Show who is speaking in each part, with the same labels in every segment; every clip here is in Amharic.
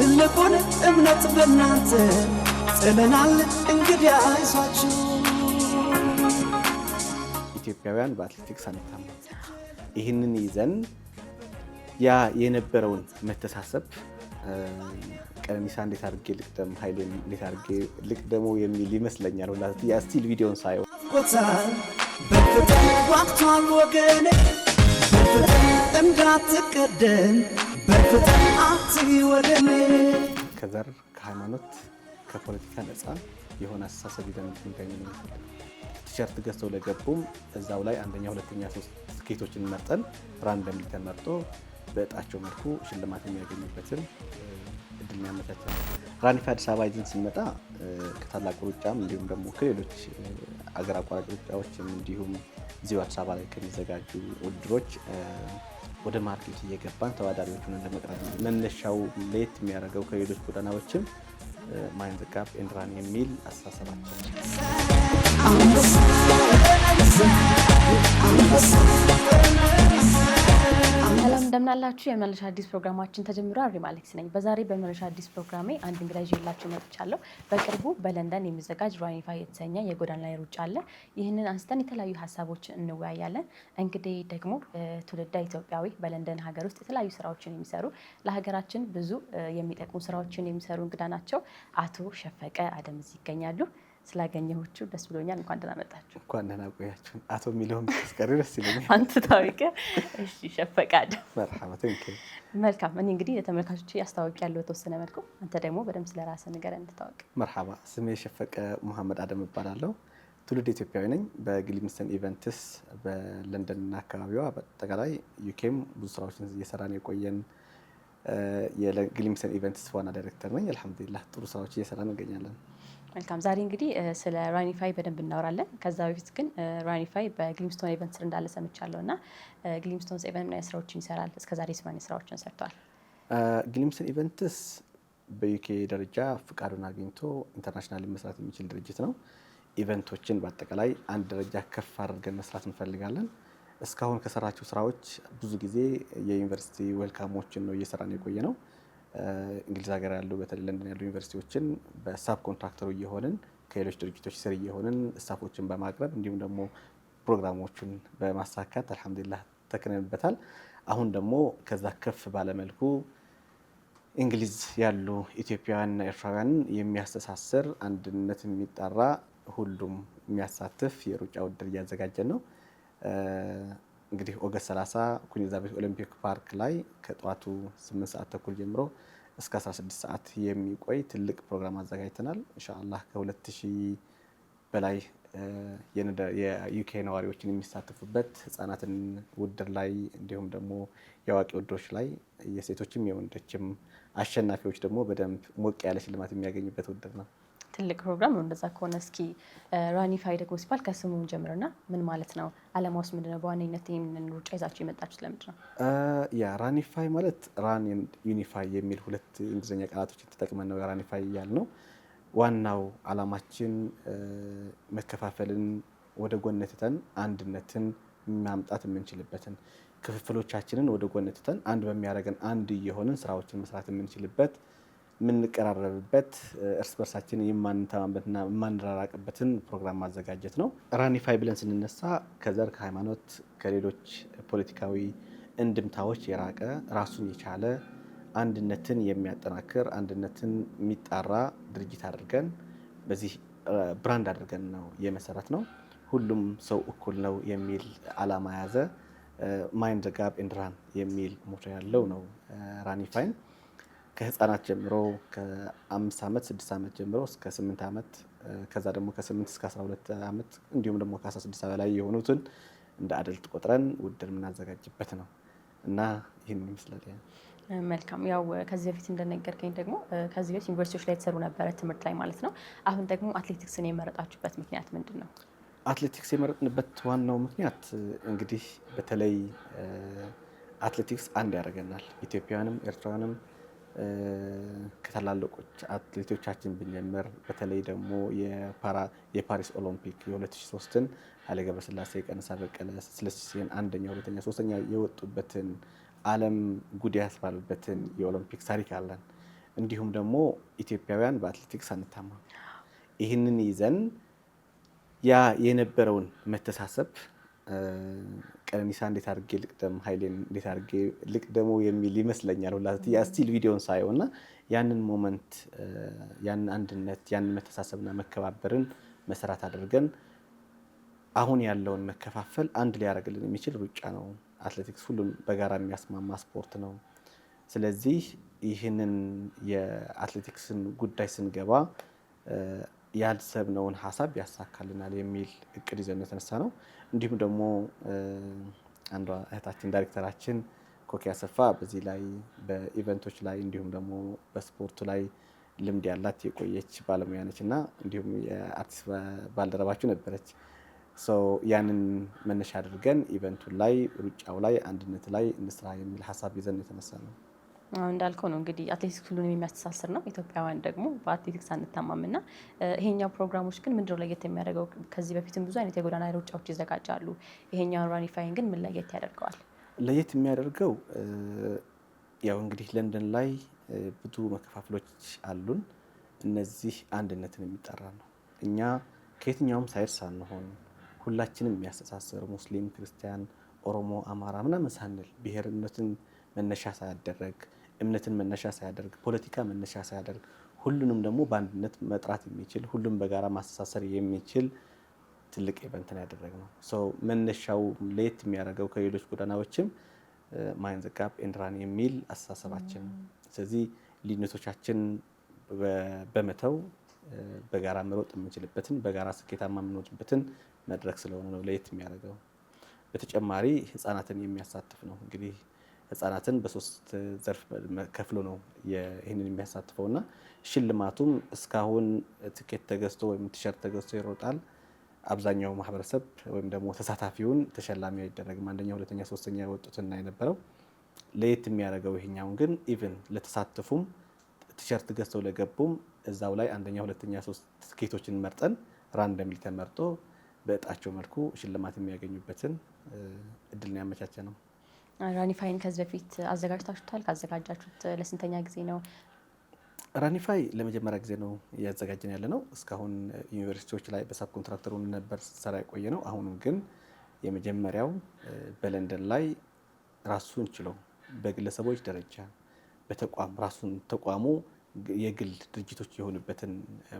Speaker 1: ትልቁን እምነት በእናንተ ጥለናል እንግዲህ አይዟችሁ።
Speaker 2: ኢትዮጵያውያን በአትሌቲክስ አንታማም። ይህንን ይዘን ያ የነበረውን መተሳሰብ ቀነኒሳ እንዴት አድርጌ ልቅደም፣ ኃይሌ እንዴት አድርጌ ልቅደመው የሚል ይመስለኛል። ሁላት ያ ስቲል ቪዲዮን ሳየው
Speaker 1: በፍቅር ዋቅቷል ወገኔ በፍቅር እንዳትቀደም በፍቅር አትወደኔ።
Speaker 2: ከዘር ከሃይማኖት ከፖለቲካ ነፃ የሆነ አስተሳሰብ ይዘን እንድንገኝ ነው። ቲሸርት ገዝተው ለገቡም እዛው ላይ አንደኛ ሁለተኛ ሶስት ስኬቶችን መርጠን ራንደም ተመርጦ በእጣቸው መልኩ ሽልማት የሚያገኙበትን እድል ያመቻቻል። ራኒፋ አዲስ አበባ ይዘን ስንመጣ ከታላቁ ሩጫም እንዲሁም ደግሞ ከሌሎች አገር አቋራጭ ሩጫዎችም እንዲሁም እዚሁ አዲስ አበባ ላይ ከሚዘጋጁ ውድድሮች ወደ ማርኬት እየገባን ተወዳዳሪዎቹን ለመቅረብ ነው። መነሻው ለየት የሚያደርገው ከሌሎች ጎዳናዎችም ማይንድ ዘ ጋፕ ኤንድ ራን የሚል አስተሳሰባቸው
Speaker 3: ሰላም እንደምናላችሁ። የመለሻ አዲስ ፕሮግራማችን ተጀምሯል። ሪም አሌክስ ነኝ። በዛሬ በመለሻ አዲስ ፕሮግራሜ አንድ እንግዳ ይዤላችሁ መጥቻለሁ። በቅርቡ በለንደን የሚዘጋጅ ራኒፋ የተሰኘ የጎዳና ላይ ሩጫ አለ። ይህንን አንስተን የተለያዩ ሀሳቦችን እንወያያለን። እንግዲህ ደግሞ ትውልደ ኢትዮጵያዊ በለንደን ሀገር ውስጥ የተለያዩ ስራዎችን የሚሰሩ ለሀገራችን ብዙ የሚጠቅሙ ስራዎችን የሚሰሩ እንግዳ ናቸው። አቶ ሸፈቀ አደምዝ ይገኛሉ። ስላገኘሁችሁ ደስ ብሎኛል። እንኳን ደህና መጣችሁ።
Speaker 2: እንኳን ደህና ቆያችሁ። አቶ የሚለውን ተስቀሪ ደስ ይለኛል።
Speaker 3: አንተ ታሪክ እሺ። ሸፈቀ አደም
Speaker 2: መርሐባ።
Speaker 3: መልካም። እኔ እንግዲህ ለተመልካቾች ያስተዋውቅ ያለው የተወሰነ መልኩ፣ አንተ ደግሞ በደንብ ስለራስህ ነገር እንድታወቅ።
Speaker 2: መርሐባ። ስሜ ሸፈቀ መሐመድ አደም እባላለሁ። ትውልድ ኢትዮጵያዊ ነኝ። በግሊምስተን ኢቨንትስ በለንደንና አካባቢዋ በአጠቃላይ ዩኬም ብዙ ስራዎችን እየሰራን የቆየን የግሊምስተን ኢቨንትስ ዋና ዳይሬክተር ነኝ። አልሐምዱሊላህ ጥሩ ስራዎች እየሰራን እንገኛለን።
Speaker 3: መልካም። ዛሬ እንግዲህ ስለ ራኒፋይ በደንብ እናወራለን። ከዛ በፊት ግን ራኒፋይ በግሊምስቶን ኢቨንት ስር እንዳለ ሰምቻለሁ እና ግሊምስቶን ኢቨንት ምን አይነት ስራዎችን ይሰራል? እስከዛሬ ምን አይነት ስራዎችን ሰርተዋል?
Speaker 2: ግሊምስተን ኢቨንትስ በዩኬ ደረጃ ፍቃዱን አግኝቶ ኢንተርናሽናል መስራት የሚችል ድርጅት ነው። ኢቨንቶችን በአጠቃላይ አንድ ደረጃ ከፍ አድርገን መስራት እንፈልጋለን። እስካሁን ከሰራቸው ስራዎች ብዙ ጊዜ የዩኒቨርሲቲ ዌልካሞችን ነው እየሰራን የቆየ ነው። እንግሊዝ ሀገር ያሉ በተለይ ለንደን ያሉ ዩኒቨርሲቲዎችን በሳብ ኮንትራክተሩ እየሆንን ከሌሎች ድርጅቶች ስር እየሆንን ስታፎችን በማቅረብ እንዲሁም ደግሞ ፕሮግራሞችን በማሳካት አልሐምዱሊላህ ተክነንበታል። አሁን ደግሞ ከዛ ከፍ ባለመልኩ እንግሊዝ ያሉ ኢትዮጵያውያንና ኤርትራውያንን የሚያስተሳስር አንድነት የሚጣራ ሁሉም የሚያሳትፍ የሩጫ ውድድር እያዘጋጀን ነው። እንግዲህ ኦገስት 30 ኩዊን ኤሊዛቤት ኦሊምፒክ ፓርክ ላይ ከጠዋቱ 8 ሰዓት ተኩል ጀምሮ እስከ 16 ሰዓት የሚቆይ ትልቅ ፕሮግራም አዘጋጅተናል። ኢንሻአላህ ከ2000 በላይ የዩኬ ነዋሪዎችን የሚሳተፉበት ህፃናትን ውድድር ላይ እንዲሁም ደግሞ የአዋቂ ውድድሮች ላይ የሴቶችም የወንዶችም አሸናፊዎች ደግሞ በደንብ ሞቅ ያለ ሽልማት የሚያገኙበት ውድድር ነው።
Speaker 3: ትልቅ ፕሮግራም ነው። እንደዛ ከሆነ እስኪ ራኒፋይ ደግሞ ሲባል ከስሙ ጀምርና ምን ማለት ነው? አላማውስ ምንድነው? በዋነኝነት ይህንን ሩጫ ይዛችሁ የመጣችሁት ለምንድን ነው?
Speaker 2: ያ ራኒፋይ ማለት ራን ኤንድ ዩኒፋይ የሚል ሁለት እንግሊዝኛ ቃላቶችን ተጠቅመን ነው ራኒፋይ ያልነው። ዋናው አላማችን መከፋፈልን ወደ ጎን ትተን አንድነትን ማምጣት የምንችልበትን፣ ክፍፍሎቻችንን ወደ ጎን ትተን አንድ በሚያደርገን አንድ እየሆንን ስራዎችን መስራት የምንችልበት፣ የምንቀራረብበት፣ እርስ በርሳችን የማንተማመንበትና የማንራራቅበትን ፕሮግራም ማዘጋጀት ነው። ራኒፋይ ብለን ስንነሳ ከዘር ከሃይማኖት ከሌሎች ፖለቲካዊ እንድምታዎች የራቀ ራሱን የቻለ አንድነትን የሚያጠናክር አንድነትን የሚጣራ ድርጅት አድርገን በዚህ ብራንድ አድርገን ነው የመሰረት ነው። ሁሉም ሰው እኩል ነው የሚል አላማ የያዘ ማይንድ ዘ ጋፕ ኤንድ ራን የሚል ሞቶ ያለው ነው ራኒፋይን። ከህፃናት ጀምሮ ከ5 ዓመት 6 ዓመት ጀምሮ እስከ 8 ዓመት ከዛ ደግሞ ከ8 እስከ 12 ዓመት እንዲሁም ደግሞ ከ16 በላይ የሆኑትን እንደ አደልት ቆጥረን ውድድር የምናዘጋጅበት ነው እና ይህን ይመስላል።
Speaker 3: መልካም። ያው ከዚህ በፊት እንደነገርከኝ ደግሞ ከዚህ በፊት ዩኒቨርሲቲዎች ላይ የተሰሩ ነበረ ትምህርት ላይ ማለት ነው። አሁን ደግሞ አትሌቲክስን የመረጣችሁበት ምክንያት ምንድን ነው?
Speaker 2: አትሌቲክስ የመረጥንበት ዋናው ምክንያት እንግዲህ በተለይ አትሌቲክስ አንድ ያደርገናል። ኢትዮጵያውያንም ኤርትራውያንም ከታላላቆች አትሌቶቻችን ብንጀምር በተለይ ደግሞ የፓሪስ ኦሎምፒክ የ2003ን ኃይሌ ገብረስላሴ፣ ቀነኒሳ በቀለ፣ ስለሲን አንደኛ፣ ሁለተኛ፣ ሶስተኛ የወጡበትን ዓለም ጉድ ያስባሉበትን የኦሎምፒክ ታሪክ አለን። እንዲሁም ደግሞ ኢትዮጵያውያን በአትሌቲክስ አንታማም። ይህንን ይዘን ያ የነበረውን መተሳሰብ ቀነኒሳ እንዴት አድርጌ ልቅደም፣ ኃይሌን እንዴት አድርጌ ልቅደመው የሚል ይመስለኛል ሁላ ያ ስቲል ቪዲዮን ሳየው እና ያንን ሞመንት ያንን አንድነት ያንን መተሳሰብና መከባበርን መሰረት አድርገን አሁን ያለውን መከፋፈል አንድ ሊያደርግልን የሚችል ሩጫ ነው። አትሌቲክስ ሁሉን በጋራ የሚያስማማ ስፖርት ነው። ስለዚህ ይህንን የአትሌቲክስን ጉዳይ ስንገባ ያልሰብነውን ሀሳብ ያሳካልናል የሚል እቅድ ይዘን የተነሳ ነው። እንዲሁም ደግሞ አንዷ እህታችን ዳይሬክተራችን ኮኪ አሰፋ በዚህ ላይ በኢቨንቶች ላይ እንዲሁም ደግሞ በስፖርቱ ላይ ልምድ ያላት የቆየች ባለሙያ ነች እና እንዲሁም የአርቲስት ባልደረባችሁ ነበረች። ያንን መነሻ አድርገን ኢቨንቱ ላይ ሩጫው ላይ አንድነት ላይ እንስራ የሚል ሀሳብ ይዘን የተነሳ ነው።
Speaker 3: እንዳልከው ነው እንግዲህ አትሌቲክስ ሁሉንም የሚያስተሳስር ነው። ኢትዮጵያውያን ደግሞ በአትሌቲክስ አንታማም እና ይሄኛው ፕሮግራሞች ግን ምንድነው ለየት የሚያደርገው? ከዚህ በፊትም ብዙ አይነት የጎዳና ሩጫዎች ይዘጋጃሉ። ይሄኛው ራኒፋይን ግን ምን ለየት ያደርገዋል?
Speaker 2: ለየት የሚያደርገው ያው እንግዲህ ለንደን ላይ ብዙ መከፋፈሎች አሉን። እነዚህ አንድነትን የሚጠራ ነው። እኛ ከየትኛውም ሳይድ ሳንሆን ሁላችንም የሚያስተሳስር ሙስሊም፣ ክርስቲያን፣ ኦሮሞ፣ አማራ ምናምን ሳንል ብሔርነትን መነሻ ሳያደረግ እምነትን መነሻ ሳያደርግ ፖለቲካ መነሻ ሳያደርግ ሁሉንም ደግሞ በአንድነት መጥራት የሚችል ሁሉም በጋራ ማስተሳሰር የሚችል ትልቅ ኢቨንት ነው ያደረግነው። መነሻው ለየት የሚያደርገው ከሌሎች ጎዳናዎችም ማይንድ ዘ ጋፕ ኤንድ ራን የሚል አስተሳሰባችን ነው። ስለዚህ ልዩነቶቻችን በመተው በጋራ መሮጥ የምንችልበትን በጋራ ስኬታማ የምንሆንበትን መድረክ ስለሆነ ነው ለየት የሚያደርገው። በተጨማሪ ህፃናትን የሚያሳትፍ ነው። እንግዲህ ህፃናትን በሶስት ዘርፍ ከፍሎ ነው ይህንን የሚያሳትፈው እና ሽልማቱም እስካሁን ትኬት ተገዝቶ ወይም ቲሸርት ተገዝቶ ይሮጣል። አብዛኛው ማህበረሰብ ወይም ደግሞ ተሳታፊውን ተሸላሚ አይደረግም። አንደኛ፣ ሁለተኛ፣ ሶስተኛ የወጡትና የነበረው ለየት የሚያደርገው ይሄኛውን ግን ኢቭን ለተሳተፉም ቲሸርት ገዝተው ለገቡም እዛው ላይ አንደኛ፣ ሁለተኛ፣ ሶስት ትኬቶችን መርጠን ራንደምሊ ተመርጦ በእጣቸው መልኩ ሽልማት የሚያገኙበትን እድል ነው ያመቻቸ ነው።
Speaker 3: ራኒፋይን ከዚህ በፊት አዘጋጅታችሁታል? ካዘጋጃችሁት ለስንተኛ ጊዜ ነው?
Speaker 2: ራኒፋይ ለመጀመሪያ ጊዜ ነው እያዘጋጀን ያለ ነው። እስካሁን ዩኒቨርሲቲዎች ላይ በሳብ ኮንትራክተሩ ነበር ስራ የቆየ ነው። አሁንም ግን የመጀመሪያው በለንደን ላይ ራሱን ችለው በግለሰቦች ደረጃ በተቋም ራሱን ተቋሙ የግል ድርጅቶች የሆኑበትን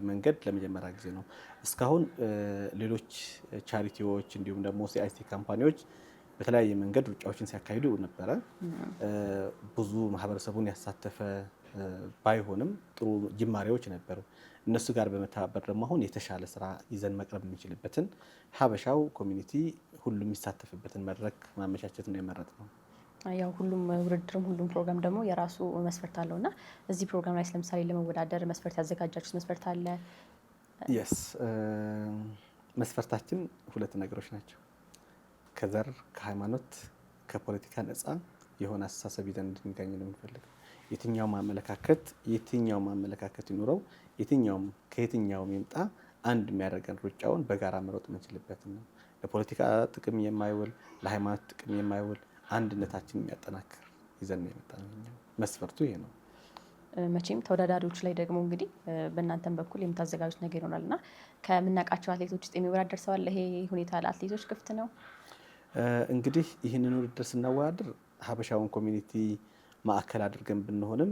Speaker 2: መንገድ ለመጀመሪያ ጊዜ ነው። እስካሁን ሌሎች ቻሪቲዎች እንዲሁም ደግሞ ሲአይቲ ካምፓኒዎች በተለያየ መንገድ ሩጫዎችን ሲያካሂዱ ነበረ። ብዙ ማህበረሰቡን ያሳተፈ ባይሆንም ጥሩ ጅማሬዎች ነበሩ። እነሱ ጋር በመተባበር ደግሞ አሁን የተሻለ ስራ ይዘን መቅረብ የምንችልበትን ሀበሻው ኮሚኒቲ ሁሉም የሚሳተፍበትን መድረክ ማመቻቸት ነው የመረጥነው።
Speaker 3: ያው ሁሉም ውድድርም ሁሉም ፕሮግራም ደግሞ የራሱ መስፈርት አለው እና እዚህ ፕሮግራም ላይ ለምሳሌ ለመወዳደር መስፈርት ያዘጋጃችሁት መስፈርት አለ?
Speaker 2: የስ መስፈርታችን ሁለት ነገሮች ናቸው። ከዘር፣ ከሃይማኖት፣ ከፖለቲካ ነፃ የሆነ አስተሳሰብ ይዘን እንድንገኝ ነው የምንፈልገው። የትኛውም አመለካከት ይኑረው፣ ከየትኛውም ይምጣ አንድ የሚያደርገን ሩጫውን በጋራ መሮጥ የምንችልበት ነው። ለፖለቲካ ጥቅም የማይውል ለሃይማኖት ጥቅም የማይውል አንድነታችን የሚያጠናክር ይዘን ነው የመጣነው። መስፈርቱ ይሄ ነው።
Speaker 3: መቼም ተወዳዳሪዎች ላይ ደግሞ እንግዲህ በእናንተም በኩል የምታዘጋጁት ነገር ይሆናል እና ከምናውቃቸው አትሌቶች ውስጥ የሚወዳደር ሰው አለ? ይሄ ሁኔታ ለአትሌቶች ክፍት ነው?
Speaker 2: እንግዲህ ይህንን ውድድር ስናወዳድር ሀበሻውን ኮሚኒቲ ማዕከል አድርገን ብንሆንም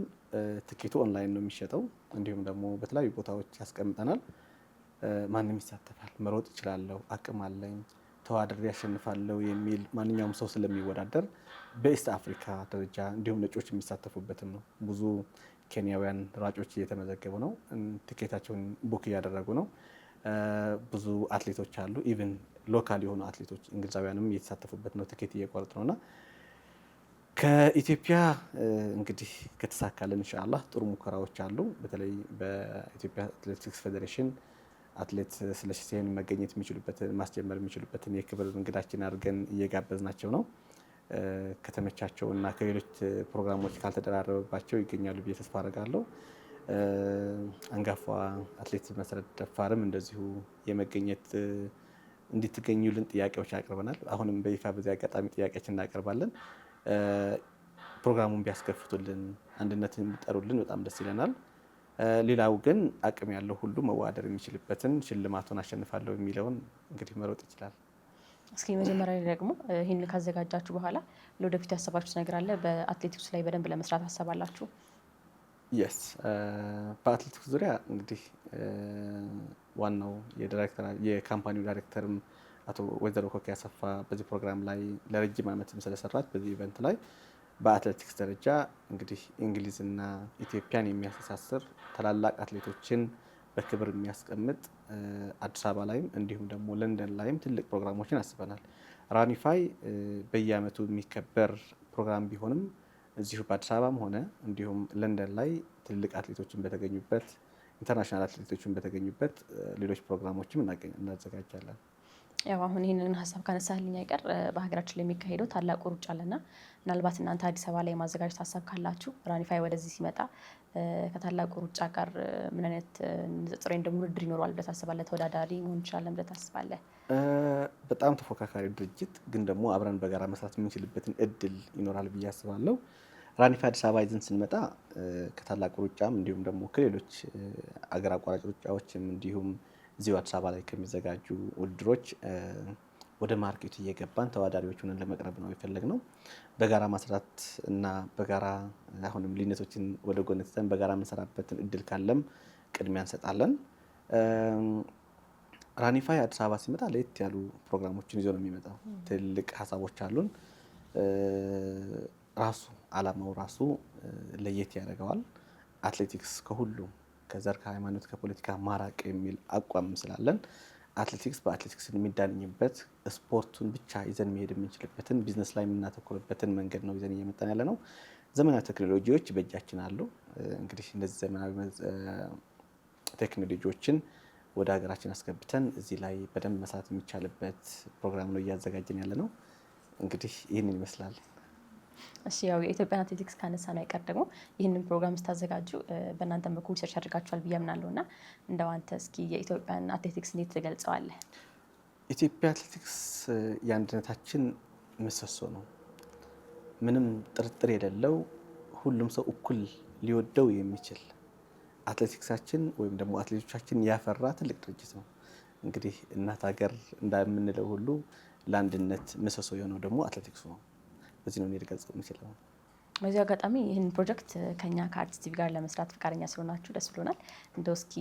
Speaker 2: ትኬቱ ኦንላይን ነው የሚሸጠው። እንዲሁም ደግሞ በተለያዩ ቦታዎች ያስቀምጠናል። ማንም ይሳተፋል። መሮጥ እችላለሁ፣ አቅም አለኝ፣ ተዋድሬ ያሸንፋለሁ የሚል ማንኛውም ሰው ስለሚወዳደር በኢስት አፍሪካ ደረጃ እንዲሁም ነጮች የሚሳተፉበትም ነው። ብዙ ኬንያውያን ራጮች እየተመዘገቡ ነው። ትኬታቸውን ቡክ እያደረጉ ነው። ብዙ አትሌቶች አሉ። ኢቭን ሎካል የሆኑ አትሌቶች እንግሊዛውያንም እየተሳተፉበት ነው። ትኬት እየቆረጡ ነውና ከኢትዮጵያ እንግዲህ ከተሳካልን ኢንሻአላህ ጥሩ ሙከራዎች አሉ። በተለይ በኢትዮጵያ አትሌቲክስ ፌዴሬሽን አትሌት ስለሺ ሲሄን መገኘት የሚችሉበትን ማስጀመር የሚችሉበትን የክብር እንግዳችን አድርገን እየጋበዝናቸው ነው። ከተመቻቸው እና ከሌሎች ፕሮግራሞች ካልተደራረበባቸው ይገኛሉ ብዬ ተስፋ አደርጋለሁ። አንጋፋ አትሌት መሰረት ደፋርም እንደዚሁ የመገኘት እንድትገኙልን ጥያቄዎች አቅርበናል። አሁንም በይፋ በዚህ አጋጣሚ ጥያቄዎችን እናቀርባለን። ፕሮግራሙን ቢያስከፍቱልን፣ አንድነትን ቢጠሩልን በጣም ደስ ይለናል። ሌላው ግን አቅም ያለው ሁሉ መወዳደር የሚችልበትን ሽልማቱን አሸንፋለሁ የሚለውን እንግዲህ መሮጥ ይችላል።
Speaker 3: እስኪ መጀመሪያ ላይ ደግሞ ይህን ካዘጋጃችሁ በኋላ ለወደፊት ያሰባችሁት ነገር አለ? በአትሌቲክስ ላይ በደንብ ለመስራት አሰባላችሁ?
Speaker 2: የስ በአትሌቲክስ ዙሪያ እንግዲህ ዋናው የካምፓኒው ዳይሬክተርም አቶ ወይዘሮ ኮኪ አሰፋ በዚህ ፕሮግራም ላይ ለረጅም ዓመትም ስለሰራች በዚህ ኢቨንት ላይ በአትሌቲክስ ደረጃ እንግዲህ እንግሊዝና ኢትዮጵያን የሚያስተሳስር ታላላቅ አትሌቶችን በክብር የሚያስቀምጥ አዲስ አበባ ላይም እንዲሁም ደግሞ ለንደን ላይም ትልቅ ፕሮግራሞችን አስበናል። ራኒፋይ በየዓመቱ የሚከበር ፕሮግራም ቢሆንም እዚሁ በአዲስ አበባም ሆነ እንዲሁም ለንደን ላይ ትልቅ አትሌቶችን በተገኙበት ኢንተርናሽናል አትሌቶችን በተገኙበት ሌሎች ፕሮግራሞችም እናዘጋጃለን።
Speaker 3: ያው አሁን ይህንን ሀሳብ ካነሳልኝ አይቀር በሀገራችን ላይ የሚካሄደው ታላቁ ሩጫ አለና ምናልባት እናንተ አዲስ አበባ ላይ የማዘጋጀት ሀሳብ ካላችሁ ራኒፋይ ወደዚህ ሲመጣ ከታላቁ ሩጫ ጋር ምን አይነት ንጽጽር ወይም ደግሞ ውድድር ይኖረዋል ብለህ ታስባለህ? ተወዳዳሪ መሆን ይችላለን ብለህ ታስባለህ?
Speaker 2: በጣም ተፎካካሪ ድርጅት ግን ደግሞ አብረን በጋራ መስራት የምንችልበትን እድል ይኖራል ብዬ አስባለሁ። ራኒፋይ አዲስ አበባ ይዘን ስንመጣ ከታላቁ ሩጫም እንዲሁም ደግሞ ከሌሎች አገር አቋራጭ ሩጫዎችም እንዲሁም እዚሁ አዲስ አበባ ላይ ከሚዘጋጁ ውድድሮች ወደ ማርኬቱ እየገባን ተወዳዳሪዎች ሆነን ለመቅረብ ነው የፈለግነው። በጋራ መስራት እና በጋራ አሁንም ልዩነቶችን ወደ ጎን ትተን በጋራ የምንሰራበትን እድል ካለም ቅድሚያ እንሰጣለን። ራኒፋይ አዲስ አበባ ሲመጣ ለየት ያሉ ፕሮግራሞችን ይዞ ነው የሚመጣው። ትልቅ ሀሳቦች አሉን። ራሱ አላማው ራሱ ለየት ያደርገዋል። አትሌቲክስ ከሁሉም ከዘር ከሃይማኖት ከፖለቲካ ማራቅ የሚል አቋም ስላለን አትሌቲክስ በአትሌቲክስ የሚዳኝበት ስፖርቱን ብቻ ይዘን መሄድ የምንችልበትን ቢዝነስ ላይ የምናተኩርበትን መንገድ ነው ይዘን እየመጣን ያለ ነው። ዘመናዊ ቴክኖሎጂዎች በእጃችን አሉ። እንግዲህ እነዚህ ዘመናዊ ቴክኖሎጂዎችን ወደ ሀገራችን አስገብተን እዚህ ላይ በደንብ መስራት የሚቻልበት ፕሮግራም ነው እያዘጋጀን ያለ ነው። እንግዲህ ይህንን ይመስላል።
Speaker 3: እሺ ያው የኢትዮጵያን አትሌቲክስ ካነሳ ነው አይቀር ደግሞ ይህንን ፕሮግራም ስታዘጋጁ በእናንተ በኩል ሪሰርች አድርጋችኋል ብዬ አምናለሁ እና እንደው አንተ እስኪ የኢትዮጵያን አትሌቲክስ እንዴት ትገልጸዋለህ?
Speaker 2: ኢትዮጵያ አትሌቲክስ የአንድነታችን ምሰሶ ነው። ምንም ጥርጥር የሌለው ሁሉም ሰው እኩል ሊወደው የሚችል አትሌቲክሳችን ወይም ደግሞ አትሌቶቻችን ያፈራ ትልቅ ድርጅት ነው። እንግዲህ እናት ሀገር እንደምንለው ሁሉ ለአንድነት ምሰሶ የሆነው ደግሞ አትሌቲክሱ ነው። በዚህ ነው ልገልጸው የምችለው።
Speaker 3: በዚህ አጋጣሚ ይህን ፕሮጀክት ከኛ ከአርቲስት ቲቪ ጋር ለመስራት ፈቃደኛ ስለሆናችሁ ደስ ብሎናል። እንደው እስኪ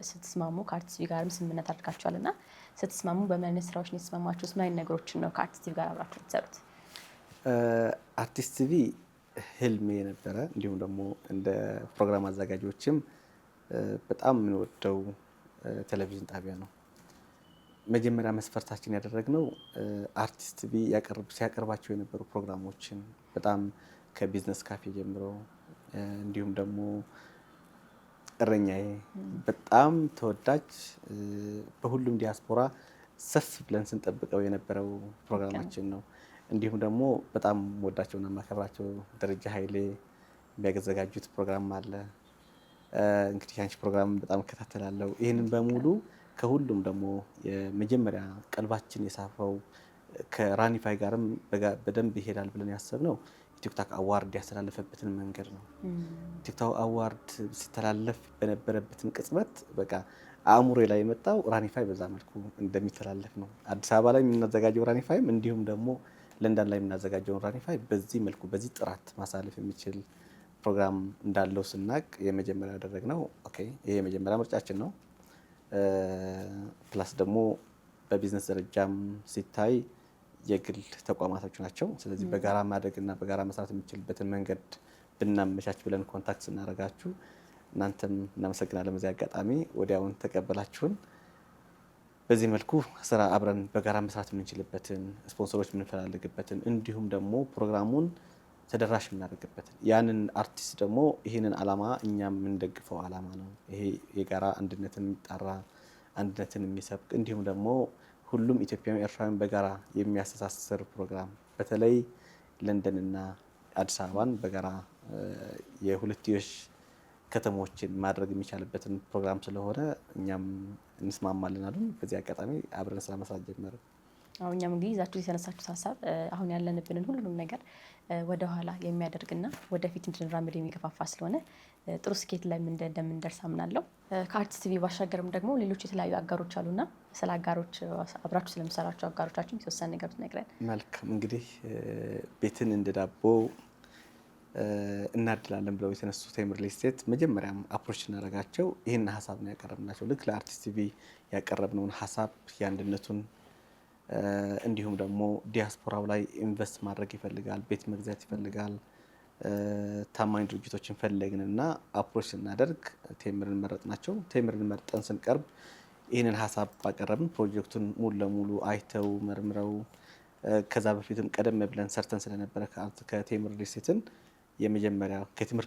Speaker 3: ስትስማሙ ከአርቲስት ቲቪ ጋርም ስምምነት አድርጋችኋል እና ስትስማሙ በምን አይነት ስራዎች ነው የተስማማችሁት? ምን አይነት ነገሮችን ነው ከአርቲስት ቲቪ ጋር አብራችሁ የምትሰሩት?
Speaker 2: አርቲስት ቲቪ ህልሜ የነበረ እንዲሁም ደግሞ እንደ ፕሮግራም አዘጋጆችም በጣም የምንወደው ቴሌቪዥን ጣቢያ ነው። መጀመሪያ መስፈርታችን ያደረግነው አርቲስት ቲቪ ሲያቀርባቸው የነበሩ ፕሮግራሞችን በጣም ከቢዝነስ ካፌ ጀምሮ እንዲሁም ደግሞ እረኛዬ በጣም ተወዳጅ በሁሉም ዲያስፖራ ሰፍ ብለን ስንጠብቀው የነበረው ፕሮግራማችን ነው። እንዲሁም ደግሞ በጣም ወዳቸውና ማከብራቸው ደረጃ ኃይሌ የሚያዘጋጁት ፕሮግራም አለ። እንግዲህ አንቺ ፕሮግራም በጣም እከታተላለሁ። ይህንን በሙሉ ከሁሉም ደግሞ የመጀመሪያ ቀልባችን የሳፈው ከራኒፋይ ጋርም በደንብ ይሄዳል ብለን ያሰብነው ቲክቶክ አዋርድ ያስተላለፈበትን መንገድ ነው። ቲክቶክ አዋርድ ሲተላለፍ በነበረበትን ቅጽበት በቃ አእምሮ ላይ የመጣው ራኒፋይ በዛ መልኩ እንደሚተላለፍ ነው። አዲስ አበባ ላይ የምናዘጋጀው ራኒፋይም እንዲሁም ደግሞ ለንደን ላይ የምናዘጋጀውን ራኒፋይ በዚህ መልኩ በዚህ ጥራት ማሳለፍ የሚችል ፕሮግራም እንዳለው ስናቅ የመጀመሪያ ያደረግነው ኦኬ ይሄ የመጀመሪያ ምርጫችን ነው። ፕላስ ደግሞ በቢዝነስ ደረጃም ሲታይ የግል ተቋማቶች ናቸው። ስለዚህ በጋራ ማደግና በጋራ መስራት የሚችልበትን መንገድ ብናመቻች ብለን ኮንታክት ስናደርጋችሁ እናንተም እናመሰግናለን። በዚህ አጋጣሚ ወዲያውን ተቀበላችሁን። በዚህ መልኩ ስራ አብረን በጋራ መስራት የምንችልበትን ስፖንሰሮች የምንፈላለግበትን እንዲሁም ደግሞ ፕሮግራሙን ተደራሽ የምናደርግበትን ያንን አርቲስት ደግሞ ይህንን ዓላማ እኛም የምንደግፈው ዓላማ ነው። ይሄ የጋራ አንድነትን የሚጣራ አንድነትን የሚሰብክ እንዲሁም ደግሞ ሁሉም ኢትዮጵያዊ ኤርትራውያን በጋራ የሚያስተሳስር ፕሮግራም በተለይ ለንደንና አዲስ አበባን በጋራ የሁለትዮሽ ከተሞችን ማድረግ የሚቻልበትን ፕሮግራም ስለሆነ እኛም እንስማማለን አሉን። በዚህ አጋጣሚ አብረን ስራ መስራት ጀመርን።
Speaker 3: አሁን እኛም እንግዲህ ይዛችሁ የተነሳችሁት ሀሳብ አሁን ያለንብንን ሁሉንም ነገር ወደ ኋላ የሚያደርግና ወደፊት እንድንራመድ የሚገፋፋ ስለሆነ ጥሩ ስኬት ላይ እንደምንደርስ አምናለሁ። ከአርቲስት ቲቪ ባሻገርም ደግሞ ሌሎች የተለያዩ አጋሮች አሉና ስለ አጋሮች አብራችሁ ስለምሰራቸው አጋሮቻችን የተወሰነ ነገር ትነግረን።
Speaker 2: መልካም እንግዲህ ቤትን እንደ ዳቦ እናድላለን ብለው የተነሱ ቴምር ሪል ስቴት መጀመሪያም አፕሮች እናደርጋቸው ይህን ሀሳብ ነው ያቀረብናቸው። ልክ ለአርቲስት ቲቪ ያቀረብነውን ሀሳብ የአንድነቱን እንዲሁም ደግሞ ዲያስፖራው ላይ ኢንቨስት ማድረግ ይፈልጋል፣ ቤት መግዛት ይፈልጋል፣ ታማኝ ድርጅቶችን ፈለግንና አፕሮች ስናደርግ ቴምርን መረጥናቸው። ቴምርን መርጠን ስንቀርብ ይህንን ሀሳብ ባቀረብን ፕሮጀክቱን ሙሉ ለሙሉ አይተው መርምረው ከዛ በፊትም ቀደም ብለን ሰርተን ስለነበረ ከቴምር ሪል ስቴትን የመጀመሪያ ከቴምር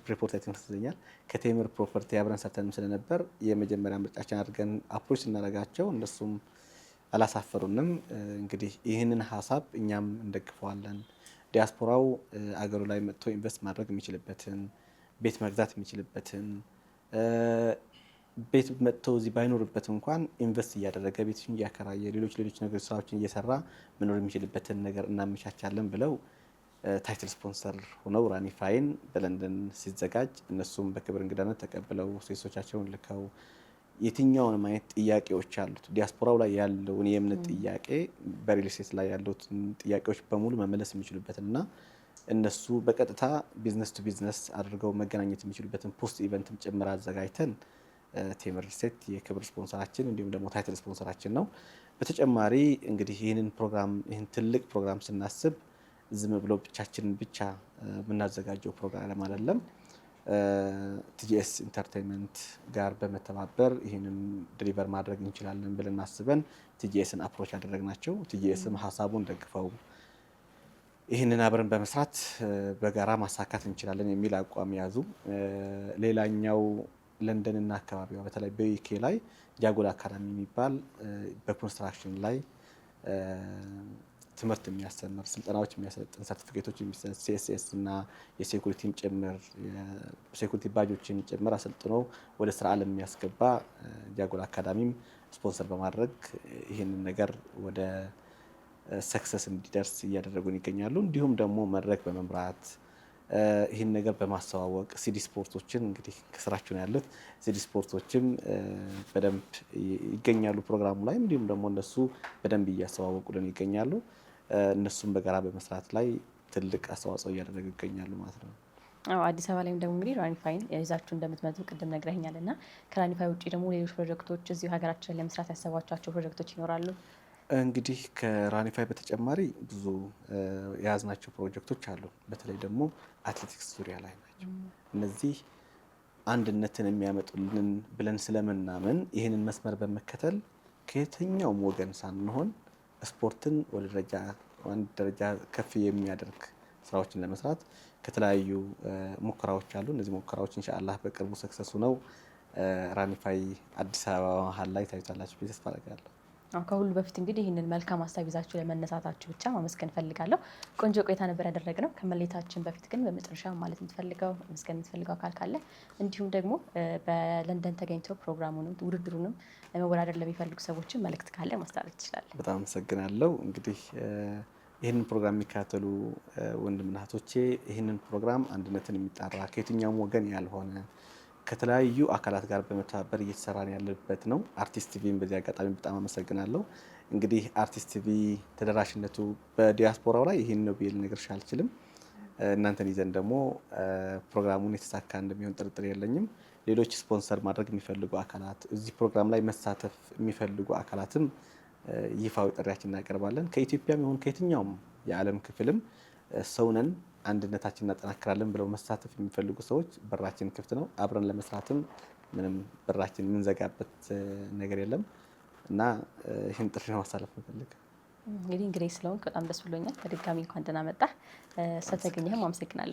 Speaker 2: ከቴምር ፕሮፐርቲ አብረን ሰርተንም ስለነበር የመጀመሪያ ምርጫችን አድርገን አፕሮች ስናደርጋቸው እነሱም አላሳፈሩንም። እንግዲህ ይህንን ሀሳብ እኛም እንደግፈዋለን። ዲያስፖራው አገሩ ላይ መጥቶ ኢንቨስት ማድረግ የሚችልበትን ቤት መግዛት የሚችልበትን ቤት መጥቶ እዚህ ባይኖርበት እንኳን ኢንቨስት እያደረገ ቤቶችን እያከራየ ሌሎች ነገር ስራዎችን እየሰራ መኖር የሚችልበትን ነገር እናመቻቻለን ብለው ታይትል ስፖንሰር ሆነው ራኒፋይን በለንደን ሲዘጋጅ እነሱም በክብር እንግዳነት ተቀብለው ሴቶቻቸውን ልከው የትኛውን ማየት ጥያቄዎች አሉት ዲያስፖራው ላይ ያለውን የእምነት ጥያቄ በሪል ስቴት ላይ ያሉትን ጥያቄዎች በሙሉ መመለስ የሚችሉበትና እነሱ በቀጥታ ቢዝነስ ቱ ቢዝነስ አድርገው መገናኘት የሚችሉበትን ፖስት ኢቨንትም ጭምር አዘጋጅተን ቴምር ሪል ስቴት የክብር ስፖንሰራችን እንዲሁም ደግሞ ታይትል ስፖንሰራችን ነው። በተጨማሪ እንግዲህ ይህን ትልቅ ፕሮግራም ስናስብ ዝም ብሎ ብቻችንን ብቻ የምናዘጋጀው ፕሮግራም አይደለም። ቲጂኤስ ኢንተርቴይንመንት ጋር በመተባበር ይህንን ድሪቨር ማድረግ እንችላለን ብለን አስበን ቲጂኤስን አፕሮች ያደረግናቸው። ቲጂኤስም ሀሳቡን ደግፈው ይህንን አብረን በመስራት በጋራ ማሳካት እንችላለን የሚል አቋም ያዙ። ሌላኛው ለንደንና አካባቢዋ በተለይ በዩኬ ላይ ጃጎል አካዳሚ የሚባል በኮንስትራክሽን ላይ ትምህርት የሚያስተምር ስልጠናዎች የሚያሰለጥን ሰርቲፊኬቶች የሚሰጥ ሲኤስኤስ እና የሴኩሪቲም ጭምር ሴኩሪቲ ባጆችን ጭምር አሰልጥኖ ወደ ስራ ዓለም የሚያስገባ ጃጎል አካዳሚም ስፖንሰር በማድረግ ይህንን ነገር ወደ ሰክሰስ እንዲደርስ እያደረጉን ይገኛሉ። እንዲሁም ደግሞ መድረክ በመምራት ይህን ነገር በማስተዋወቅ ሲዲ ስፖርቶችን እንግዲህ ከስራቸው ነው ያሉት። ሲዲ ስፖርቶችም በደንብ ይገኛሉ ፕሮግራሙ ላይ እንዲሁም ደግሞ እነሱ በደንብ እያስተዋወቁልን ይገኛሉ። እነሱም በጋራ በመስራት ላይ ትልቅ አስተዋጽኦ እያደረጉ ይገኛሉ ማለት ነው።
Speaker 3: አዲስ አበባ ላይም ደግሞ እንግዲህ ራኒፋይን ይዛችሁ እንደምትመጡ ቅድም ነግረኸኛል እና ከራኒፋይ ውጭ ደግሞ ሌሎች ፕሮጀክቶች እዚሁ ሀገራችን ለመስራት ያሰቧቸው ፕሮጀክቶች ይኖራሉ?
Speaker 2: እንግዲህ ከራኒፋይ በተጨማሪ ብዙ የያዝናቸው ፕሮጀክቶች አሉ። በተለይ ደግሞ አትሌቲክስ ዙሪያ ላይ ናቸው። እነዚህ አንድነትን የሚያመጡልን ብለን ስለምናምን ይህንን መስመር በመከተል ከየትኛውም ወገን ሳንሆን ስፖርትን ወደ ደረጃ ከፍ የሚያደርግ ስራዎችን ለመስራት ከተለያዩ ሙከራዎች አሉ። እነዚህ ሙከራዎች ኢንሻአላህ በቅርቡ ሰክሰሱ ነው ራኒፋይ አዲስ አበባ መሀል ላይ ታዩታላችሁ ብዬ ተስፋ አደርጋለሁ።
Speaker 3: ከሁሉ በፊት እንግዲህ ይህንን መልካም ሀሳብ ይዛችሁ ለመነሳታችሁ ብቻ ማመስገን ፈልጋለሁ። ቆንጆ ቆይታ ነበር ያደረግነው። ከመለየታችን በፊት ግን በመጨረሻ ማለት መስገን የምትፈልገው አካል ካለ እንዲሁም ደግሞ በለንደን ተገኝተው ፕሮግራሙንም ውድድሩንም መወዳደር ለሚፈልጉ ሰዎችን መልእክት ካለ ማስተላለፍ ትችላለህ።
Speaker 2: በጣም አመሰግናለሁ። እንግዲህ ይህንን ፕሮግራም የሚከታተሉ ወንድምና እህቶቼ ይህንን ፕሮግራም አንድነትን የሚጣራ ከየትኛውም ወገን ያልሆነ ከተለያዩ አካላት ጋር በመተባበር እየተሰራን ያለበት ነው። አርቲስት ቲቪን በዚህ አጋጣሚ በጣም አመሰግናለሁ። እንግዲህ አርቲስት ቲቪ ተደራሽነቱ በዲያስፖራው ላይ ይህን ነው ብዬ ልነግርሽ አልችልም። እናንተን ይዘን ደግሞ ፕሮግራሙን የተሳካ እንደሚሆን ጥርጥር የለኝም። ሌሎች ስፖንሰር ማድረግ የሚፈልጉ አካላት እዚህ ፕሮግራም ላይ መሳተፍ የሚፈልጉ አካላትም ይፋዊ ጥሪያችን እናቀርባለን። ከኢትዮጵያም ይሁን ከየትኛውም የዓለም ክፍልም ሰውነን አንድነታችን እናጠናክራለን ብለው መሳተፍ የሚፈልጉ ሰዎች በራችን ክፍት ነው። አብረን ለመስራትም ምንም በራችን የምንዘጋበት ነገር የለም እና ይህን ጥሪ ነው ማሳለፍ እንፈልግ።
Speaker 3: እንግዲህ ስለሆንክ በጣም ደስ ብሎኛል። በድጋሚ እንኳን ደህና መጣህ። ስለተገኘህም አመሰግናለሁ።